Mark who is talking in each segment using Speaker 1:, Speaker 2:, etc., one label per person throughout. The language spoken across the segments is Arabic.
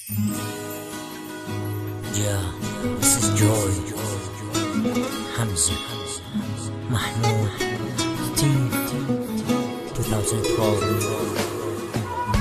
Speaker 1: Yeah, this is Joy, Hamza, Mahmoud, Steve, 2012.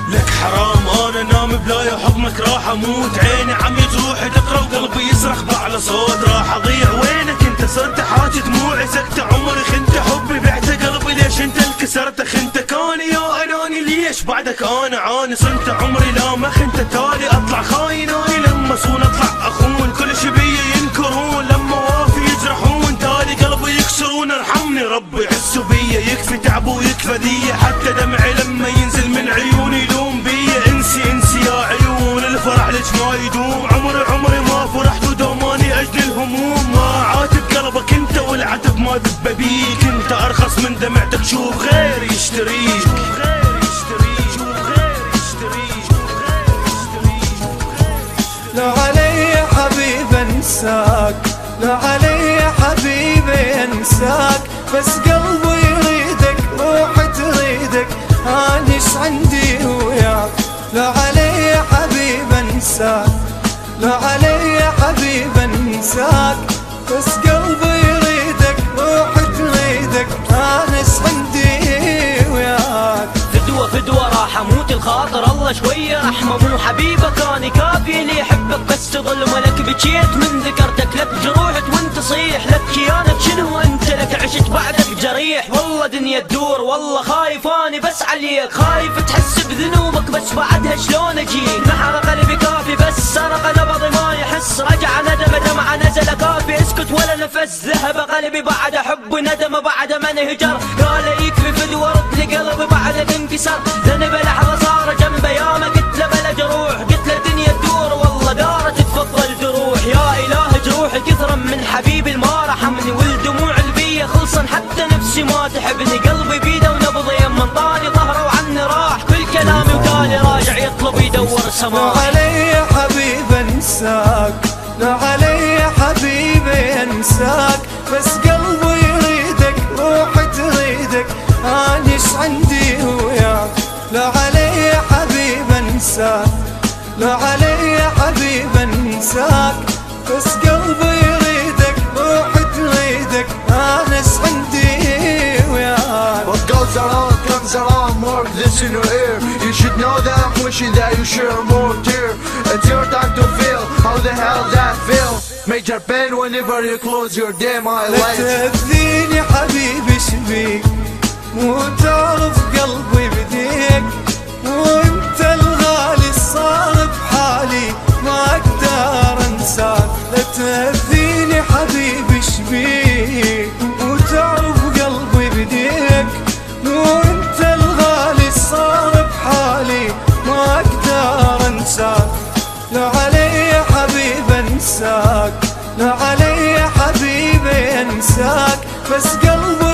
Speaker 2: لك حرام انا نام بلاي حضنك راح اموت، عيني عم يجروح تقرا وقلبي يصرخ باعلى صوت، راح اضيع وينك انت صرت حاجة دموعي سكت عمري، خنت حبي بعت قلبي ليش انت انكسرت، خنت كاني يا اناني ليش بعدك انا عاني، صنت عمري لا ما خنت تالي اطلع خاين اني لما صون اطلع اخون، كل شي بيي ينكرون لما وافي يجرحون، تالي قلبي يكسرون ارحمني ربي يحسوا بيا، يكفي تعب ويكفى ذي حتى دمعي لما ينزل من عيوني يلوم بيا، انسي انسي يا عيون الفرح لك ما يدوم، عمري ما فرحت ودوماني اجل الهموم، ما عاتب قلبك انت والعتب ما ذب بيك، انت ارخص من دمعتك شوف غير يشتريك،
Speaker 3: لا علي حبيب انساك، لا علي حبيبي انساك، بس قلبي يريدك روحي تريدك، انيش عندي وياك، لا علي حبيب انساك، لا علي حبيب انساك، بس قلبي يريدك روحي تريدك، انيش عندي وياك.
Speaker 4: فدوة راح اموت الخاطر الله شوية رحمة، مو حبيبك اني كافي اللي يحبك بس تظل ملك، بكيت من ذكرتك لك جروحك وانت تصيح، لك كيانك شنو انت لك عشت بعدك جريح، والله دنيا تدور والله خايف اني بس عليك، خايف تحس بذنوبك بس بعدها شلون اجيك، نحر قلبي كافي بس سرق نبضي ما يحس، رجع ندم دمعة نزل كافي اسكت ولا نفس، ذهب قلبي بعد حب ندم بعد من هجر، قال يكفي فدوة رد لي قلبي بعدك انكسر، ذنب لحظة صار جنبي يا ما قلت له بلا جروح، قلت له الدنيا تدور والله دارت تفضل جروح، يا اله جروحي كثرا من حبيبي ما رحمني، والدموع البية خلصن حتى نفسي ما تحبني، قلبي بيده ونبضي من طاني ظهره وعني راح، كل كلامي وتالي راجع يطلب يدور سماح.
Speaker 3: لا علي حبيب انساك، لا علي حبيبي انساك، بس قلبي يريدك روحي تريدك، انيش عندي وياك، لا علي حبيب انساك، لا علي حبيب انساك، بس قلبي يريدك روحي تريدك، انيش عندي وياك.
Speaker 5: What goes around comes around, more this in your ear, you should know that I'm wishing that you share more tear, it's your time to feel how the hell that feel, major pain whenever you close your damn eyelids.
Speaker 3: لا تأذيني حبيبي شبيك، مو تعرف قلبي بديك، وانت الغالي صار بحالي ما اقدر انساك، لا تأذيني حبيبي شبيك، مو تعرف قلبي بديك، وانت الغالي صار بحالي ما اقدر انساك، لا علي حبيب انساك، لا علي حبيبي انساك، بس قلبي